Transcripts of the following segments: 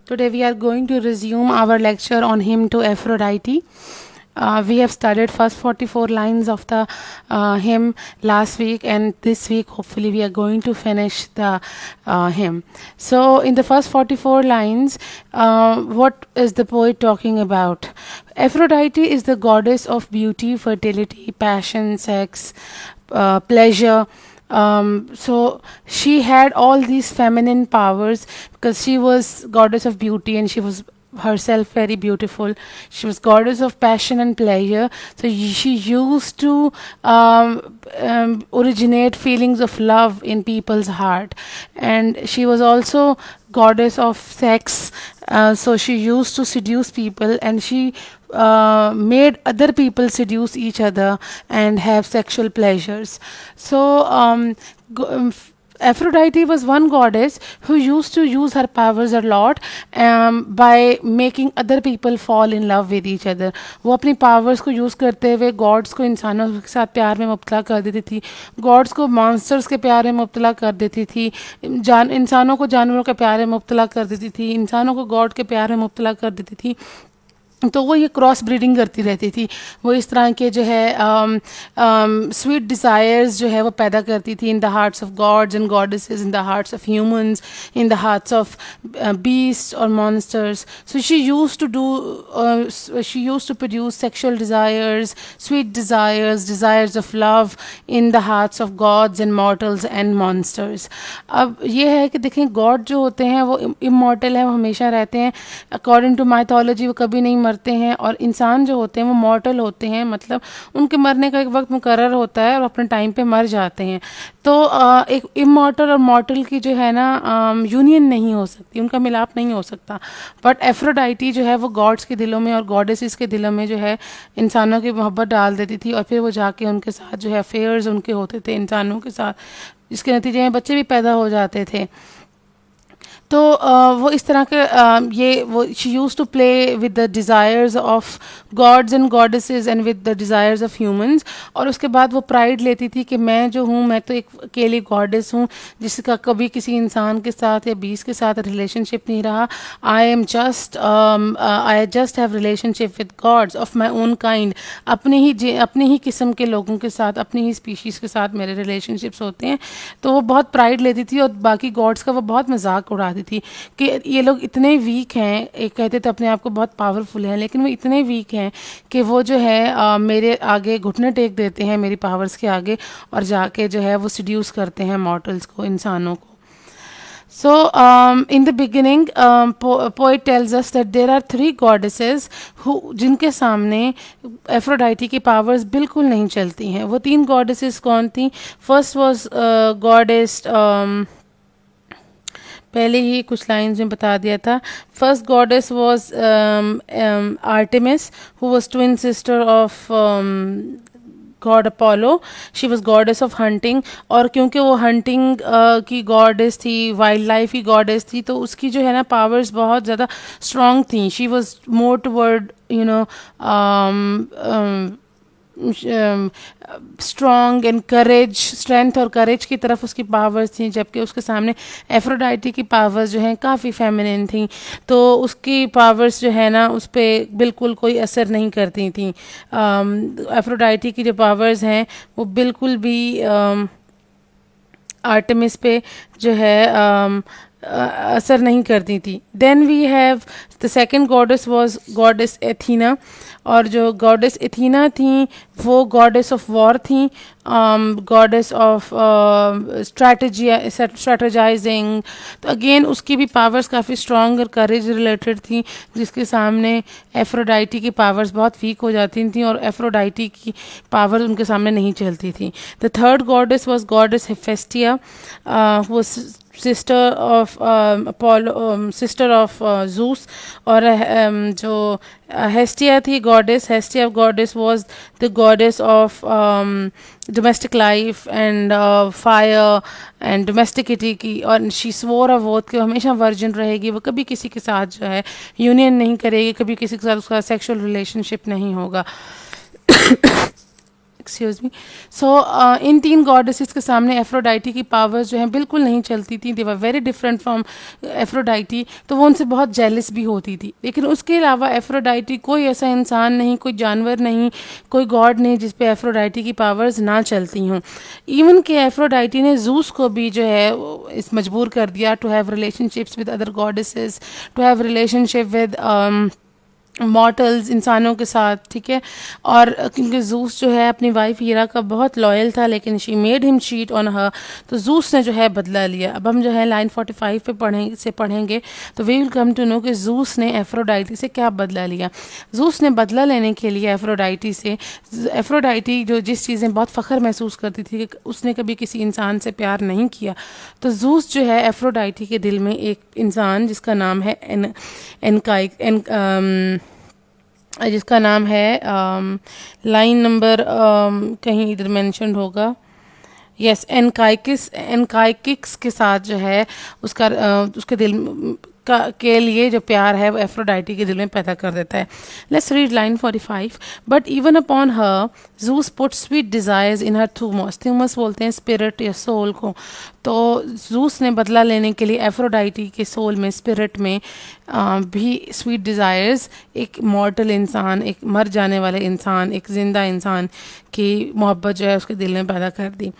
Today we are going to resume our lecture on hymn to Aphrodite. We have studied first 44 lines of the hymn last week, and this week hopefully we are going to finish the hymn. So in the first 44 lines, what is the poet talking about? Aphrodite is the goddess of beauty, fertility, passion, sex, pleasure. So she had all these feminine powers because she was goddess of beauty and she was herself very beautiful. She was goddess of passion and pleasure. So she used to originate feelings of love in people's heart, and she was also goddess of sex. So she used to seduce people, and she made other people seduce each other and have sexual pleasures. So Aphrodite was one goddess who used to use her powers a lot by making other people fall in love with each other. वो अपनी powers को use करते हुए gods को इंसानों के साथ प्यार में मुब्तला कर देती थी, gods को monsters के प्यार में मुब्तला कर देती थी, इंसानों को जानवरों के प्यार में मुब्तला कर देती थी, इंसानों को god के प्यार में मुब्तला कर देती थी. तो वो ये क्रॉस ब्रीडिंग करती रहती थी. वो इस तरह के जो है स्वीट डिज़ायर्स जो है वो पैदा करती थी in the hearts of gods and goddesses, in the hearts of humans, in the hearts of beasts or monsters. So she used to produce sexual desires, sweet desires, desires of love in the hearts of gods and mortals and monsters. अब ये है कि देखें, God जो होते हैं वो immortal है, वो हमेशा रहते हैं. अकॉर्डिंग टू माइथोलॉजी वो कभी नहीं मरते हैं, और इंसान जो होते हैं वो मॉर्टल होते हैं, मतलब उनके मरने का एक वक्त मुकर्रर होता है और अपने टाइम पे मर जाते हैं. तो एक इमॉर्टल और मॉर्टल की जो है ना यूनियन नहीं हो सकती, उनका मिलाप नहीं हो सकता. बट एफ्रोडाइटी जो है वो गॉड्स के दिलों में और गॉडेसेस के दिलों में जो है इंसानों की मोहब्बत डाल देती थी, और फिर वो जाके उनके साथ जो है अफेयर्स उनके होते थे इंसानों के साथ, जिसके नतीजे में बच्चे भी पैदा हो जाते थे. तो वो इस तरह के ये वो she use to play with the desires of gods and goddesses and with the desires of humans. और उसके बाद वो प्राइड लेती थी कि मैं जो हूँ, मैं तो एक अकेली गॉडेस हूँ जिसका कभी किसी इंसान के साथ या बीस के साथ रिलेशनशिप नहीं रहा. I just have relationship with God's of my own kind. अपने ही किस्म के लोगों के साथ, अपनी ही स्पीशीज़ के साथ मेरे रिलेशनशिप्स होते हैं. तो वो बहुत प्राइड लेती थी और बाकी गॉड्स का वो बहुत मजाक उड़ाती थी कि ये लोग इतने वीक हैं. एक कहते थे अपने आप को बहुत पावरफुल हैं, लेकिन वो इतने वीक हैं कि वो जो है मेरे आगे घुटने टेक देते हैं मेरी पावर्स के आगे, और जाके जो है वो सिड्यूस करते हैं मॉर्टल्स को, इंसानों को. So, in the beginning, poet tells us that there are three goddesses जिनके सामने एफ्रोडाइटी की पावर्स बिल्कुल नहीं चलती हैं. वो तीन goddesses कौन थी? फर्स्ट वॉज गॉडेस, पहले ही कुछ लाइन्स में बता दिया था. First goddess was Artemis, who was twin sister of God Apollo. She was goddess of hunting, और क्योंकि वो हंटिंग की गॉडेस थी, वाइल्ड लाइफ की गॉडेस थी, तो उसकी जो है ना पावर्स बहुत ज़्यादा स्ट्रॉन्ग थी. She was more toward strong and courage, strength और करेज की तरफ उसकी पावर्स थी, जबकि उसके सामने एफ्रोडाइटी की पावर्स जो हैं काफ़ी फेमिनिन थी. तो उसकी पावर्स जो है ना उस पर बिल्कुल कोई असर नहीं करती थी. एफ्रोडाइटी की जो पावर्स हैं वो बिल्कुल भी आर्टेमिस पे जो है असर नहीं करती थी. Then we have the second goddess was goddess Athena, और जो गॉडेस एथीना थी वो गॉडेस ऑफ वॉर थी, गॉडेस ऑफ स्ट्रेटजाइजिंग. तो अगेन उसकी भी पावर्स काफ़ी स्ट्रॉन्ग और करेज रिलेटेड थी, जिसके सामने एफ्रोडाइटी की पावर्स बहुत वीक हो जाती थी और एफ्रोडाइटी की पावर उनके सामने नहीं चलती थी. The third goddess was goddess Hestia, वो sister of Apollo, sister of Zeus. और जो हेस्टिया थी goddess, Hestia goddess was the goddess of domestic life and fire and domesticity की. और शी स्वोर अ वोथ कि हमेशा वर्जिन रहेगी, वो कभी किसी के साथ जो है यूनियन नहीं करेगी, कभी किसी के साथ उसका सेक्सुअल रिलेशनशिप नहीं होगा. Excuse me. सो इन 3 गॉडेसेस के सामने एफ्रोडाइटी की पावर्स जो हैं बिल्कुल नहीं चलती थी, दे were very different from Aphrodite, तो वो उनसे बहुत जेलस भी होती थी। लेकिन उसके अलावा एफ्रोडाइटी कोई ऐसा इंसान नहीं, कोई जानवर नहीं, कोई गॉड नहीं जिस पे एफ्रोडाइटी की पावर्स ना चलती हों। इवन के एफ्रोडाइटी ने जूस को भी जो है इस मजबूर कर दिया to have relationships with other goddesses, to have relationship with mortals, इंसानों के साथ, ठीक है। और क्योंकि जूस जो है अपनी वाइफ हीरा का बहुत लॉयल था, लेकिन she made him cheat on her, तो जूस ने जो है बदला लिया। अब हम जो है लाइन 45 पे पढ़ेंगे तो we will come to know कि जूस ने एफ्रोडाइटी से क्या बदला लिया। जूस ने बदला लेने के लिए एफ्रोडाइटी जो जिस चीज़ें बहुत फ़ख्र महसूस करती थी कि उसने कभी किसी इंसान से प्यार नहीं किया, तो जूस जो है एफ्रोडाइटी के दिल में एक इंसान जिसका नाम है जिसका नाम है लाइन नंबर कहीं इधर मेंशन्ड होगा, यस, एनकाइकिक्स के साथ जो है उसके दिल के लिए जो प्यार है वो एफ्रोडाइटी के दिल में पैदा कर देता है। Let's read line 45। But even upon her Zeus put sweet desires in her thumos. Thumos बोलते हैं स्पिरिट या सोल को। तो जूस ने बदला लेने के लिए एफ्रोडाइटी के सोल में, स्पिरिट में भी स्वीट डिज़ायर्स, एक मॉर्टल इंसान, एक मर जाने वाले इंसान, एक जिंदा इंसान की मोहब्बत जो है उसके दिल में पैदा कर दी।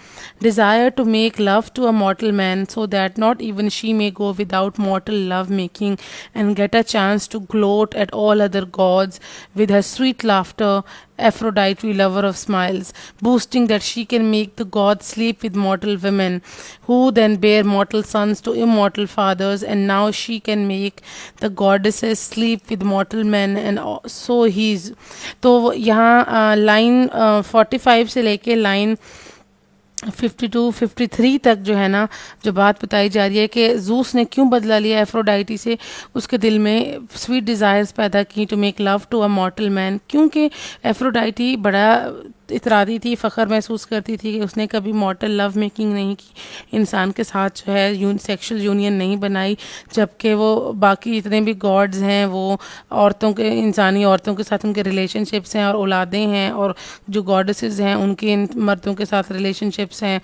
Desire to make love to a mortal man so that not even she may go without mortal love making and get a chance to gloat at all other gods with her sweet laughter, Aphrodite, lover of smiles, boasting that she can make the gods sleep with mortal women, who then bear mortal sons to immortal fathers, and now she can make the goddesses sleep with mortal men, and so he's। तो यहाँ line 45 से लेके line 52-53 तक जो है ना, जो बात बताई जा रही है कि जूस ने क्यों बदला लिया एफ्रोडाइटी से, उसके दिल में स्वीट डिज़ायर्स पैदा की to make love to a mortal man, क्योंकि एफ्रोडाइटी बड़ा इतरादी थी, फ़ख्र महसूस करती थी कि उसने कभी मॉर्टल लव मेकिंग नहीं की, इंसान के साथ जो है सेक्शुअल यूनियन नहीं बनाई, जबकि वो बाकी जितने भी गॉड्स हैं वो औरतों के, इंसानी औरतों के साथ उनके रिलेशनशिप्स हैं और औलादें हैं, और जो गॉडेसेस हैं उनके मर्दों के साथ रिलेशनशिप्स हैं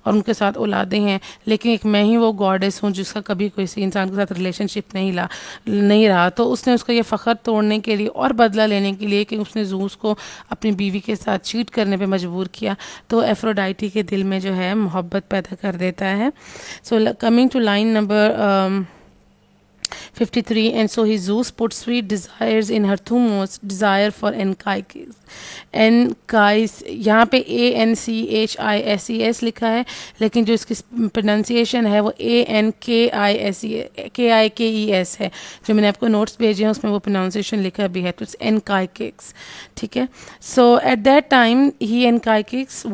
और उनके साथ औलादें हैं, लेकिन एक मैं ही वो गॉडेस हूँ जिसका कभी किसी इंसान के साथ रिलेशनशिप नहीं रहा। तो उसने उसका ये फ़ख्र तोड़ने के लिए और बदला लेने के लिए कि उसने जूस को अपनी बीवी के साथ चीट करने पे मजबूर किया, तो एफ्रोडाइटी के दिल में जो है मोहब्बत पैदा कर देता है। So coming to line number 53, and so his Zeus put sweet desires in her thumos, desire for Anchises। यहाँ पे ANCHISES लिखा है, लेकिन जो इसकी प्रोनाउंसिएशन है वो ANKISES है। जो मैंने आपको नोट्स भेजे हैं उसमें वो प्रोनाउंसिएशन लिखा भी है, तो इट्स Anchises, ठीक है। सो एट दैट टाइम ही Anchises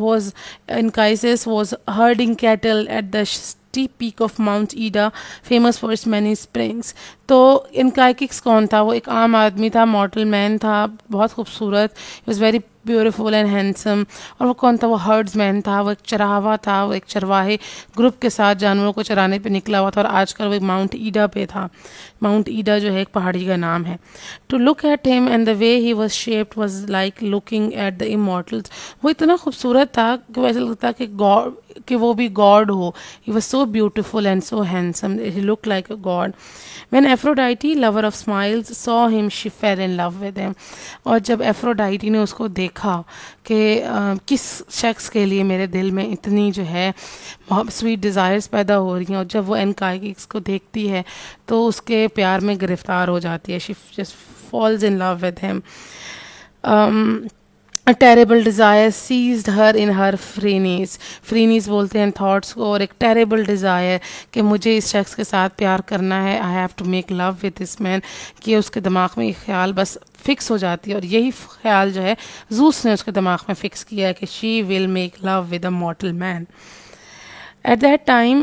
was herding cattle at the steep peak of Mount Ida, famous for its many springs। तो Anchises कौन था? वो एक आम आदमी था, मॉर्टल मैन था, बहुत खूबसूरत, he was very beautiful and handsome. और वो कौन था? वो हर्ड्समैन था, वो एक चरावा था, वो एक चरवाहे ग्रुप के साथ जानवरों को चराने पे निकला हुआ था, और आजकल वो एक माउंट ईडा पे था। माउंट ईडा जो है एक पहाड़ी का नाम है। To look at him and the way he was shaped was like looking at the immortals. वो इतना खूबसूरत था कि वैसे लगता कि वो भी गॉड हो। He was so beautiful and so handsome, he look like a God. When Aphrodite, lover of smiles, saw him, she fell in love with him। और जब एफ्रोडाइटी ने उसको देखा कि किस शख्स के लिए मेरे दिल में इतनी जो है स्वीट डिज़ायर्स पैदा हो रही हैं, और जब वो एनकाइकिक्स को देखती है तो उसके प्यार में गिरफ्तार हो जाती है। She just falls in love with him. A terrible desire seized her in her फ्रीनीज बोलते हैं थॉट्स को, और एक टेरेबल डिज़ायर कि मुझे इस शख्स के साथ प्यार करना है, I have to make love with this man, कि उसके दिमाग में ये ख्याल बस फिक्स हो जाती है। और यही ख्याल जो है जूस ने उसके दिमाग में फिक्स किया है कि she will make love with a mortal man. At that time,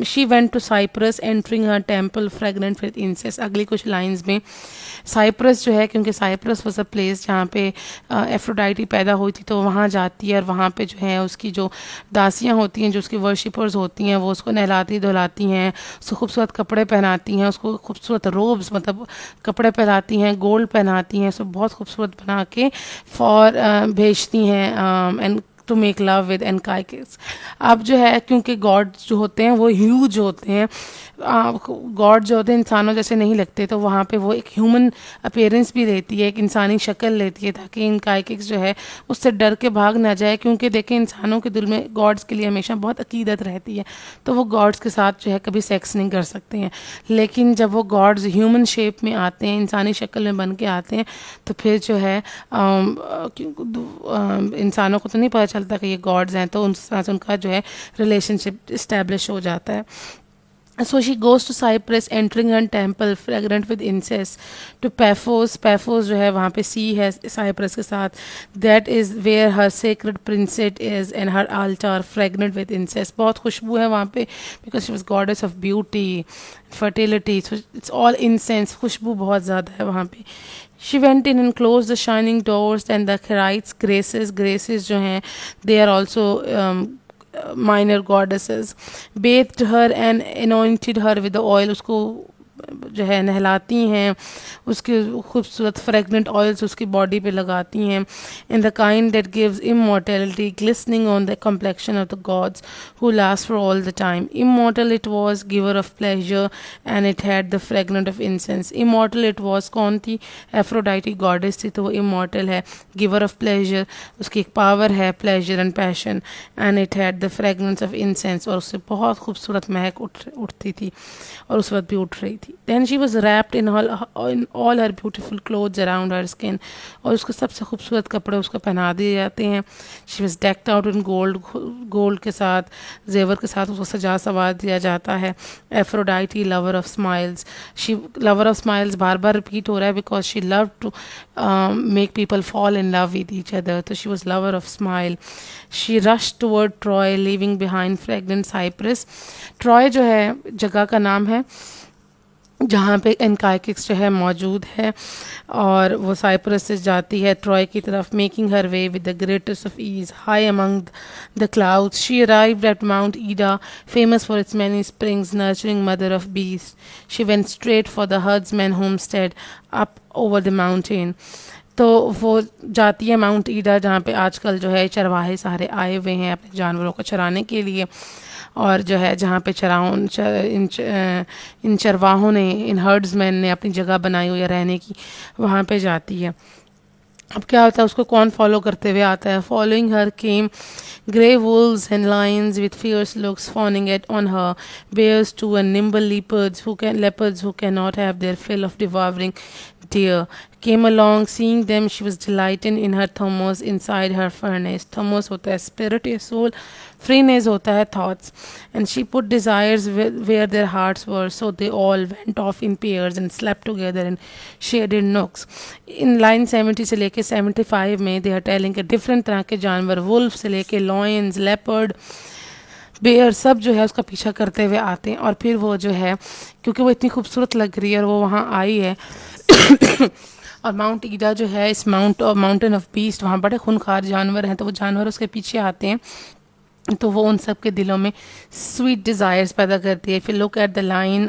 she went to Cyprus, entering her temple fragrant with incense. अगली कुछ लाइंस में साइप्रस जो है, क्योंकि साइप्रस वॉज अ प्लेस जहाँ पे एफ्रोडाइटी पैदा हुई थी, तो वहाँ जाती है और वहाँ पे जो है उसकी जो दासियाँ होती हैं, जो उसकी वर्शिपर्स होती हैं, वो उसको नहलाती धुलाती हैं, उसको खूबसूरत कपड़े पहनाती हैं, उसको खूबसूरत रोब्स मतलब कपड़े पहनाती हैं, गोल्ड पहनाती हैं, उसको बहुत खूबसूरत बना के फॉर भेजती हैं and to make love with Anchises. अब जो है, क्योंकि गॉड जो होते हैं वो ह्यूज होते हैं, गॉड जो होते हैं इंसानों जैसे नहीं लगते, तो वहाँ पे वो एक ह्यूमन अपीयरेंस भी रहती है, एक इंसानी शक्ल लेती है, ताकि इनकाइकिस जो है उससे डर के भाग ना जाए। क्योंकि देखें, इंसानों के दिल में गॉड्स के लिए हमेशा बहुत अकीदत रहती है, तो वो गॉड्स के साथ जो है कभी सेक्स नहीं कर सकते हैं। लेकिन जब वो गॉड्स ह्यूमन शेप में आते हैं, इंसानी शक्ल में बन के आते हैं, तो फिर जो है इंसानों को तो नहीं पता चलता कि ये गॉड्स हैं, तो उनके साथ उनका जो है रिलेशनशिप इस्टेब्लिश हो जाता है। So she goes to Cyprus, entering her temple fragrant with incense to Paphos. Paphos जो है वहाँ पे सी है साइप्रस के साथ. That is where her sacred princess is, and her altar fragrant with incense. बहुत खुशबू है वहाँ पे, because she was goddess of beauty, fertility. So it's all incense. खुशबू बहुत ज़्यादा है वहाँ पे. She went in and closed the shining doors, and the Kerites, graces जो हैं, they are also minor goddesses, bathed her and anointed her with the oil. उसको जो है नहलाती हैं, उसके खूबसूरत फ्रेगनेंट ऑयल्स उसकी बॉडी पे लगाती हैं, in the kind that gives immortality glistening on the complexion of the gods who last for all the time. Immortal it was, giver of pleasure, and it had the fragrant of incense. Immortal it was कौन थी? Aphrodite goddess थी, तो वो immortal है. Giver of pleasure, उसकी एक power है pleasure and passion, and it had the fragrance of incense, और उससे बहुत खूबसूरत महक उठती थी, और उस वक्त भी उठ रही थी. Then she was wrapped in all her beautiful clothes around her skin, और उसके सबसे खूबसूरत कपड़े उसको पहना दिए जाते हैं. She was decked out in gold के साथ, जेवर के साथ उसको सजा सवार दिया जाता है. Aphrodite, lover of smiles. Lover of smiles bar bar repeat हो रहा है, because she loved to make people fall in love with each other. तो she was lover of smile. She rushed toward Troy, leaving behind fragrant cypress. Troy जो है जगह का नाम है जहाँ पे एनकाइकिक्स जो है मौजूद है, और वो साइप्रस से जाती है ट्रॉय की तरफ, making her way with the greatest of ease high among the clouds. She arrived at Mount Ida, famous for its many springs, nurturing mother of beast. She went straight for the herdsman homestead up over the mountain. तो वो जाती है mount ईडा, जहाँ पे आजकल जो है चरवाहे सारे आए हुए हैं अपने जानवरों को चराने के लिए, और जो है जहाँ पे इन चरवाहों ने, इन हर्ड्समैन ने अपनी जगह बनाई हुई है रहने की, वहाँ पे जाती है. अब क्या होता है, उसको कौन फॉलो करते हुए आता है? Following her came grey wolves and lions with fierce looks fawning on her, bears too, and nimble leopards who cannot have their fill of devouring deer came along. Seeing them, she was delighted in her thumos inside her furnace. Thumos होता है spirit या soul, freeness होता है thoughts, and she put desires where their hearts were, so they all went off in pairs and slept together in shaded nooks. In line 70 से लेके 75 में they are telling कि different तरह के जानवर, wolf से लेके lions, leopard, बेयर, सब जो है उसका पीछा करते हुए आते हैं. और फिर वो जो है, क्योंकि वो इतनी खूबसूरत लग रही है और वो वहाँ आई है और माउंट ईडा जो है, इस माउंटेन ऑफ बीस्ट, वहाँ बड़े खूनखार जानवर हैं, तो वो जानवर उसके पीछे आते हैं, तो वो उन सब के दिलों में स्वीट डिज़ायर्स पैदा करती है. फिर look at the line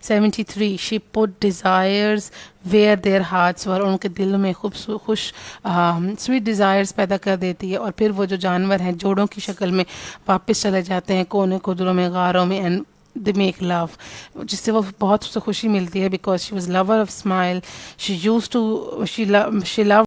73, she put desires where their hearts were, उनके दिल में खुश स्वीट डिज़ायर्स पैदा कर देती है. और फिर वो जो जानवर हैं जोड़ों की शक्ल में वापस चले जाते हैं कोने खुदरों में, गारों में, एंड दे मेक लव, जिससे वो बहुत उससे खुशी मिलती है, because she was lover of smile. She use to she love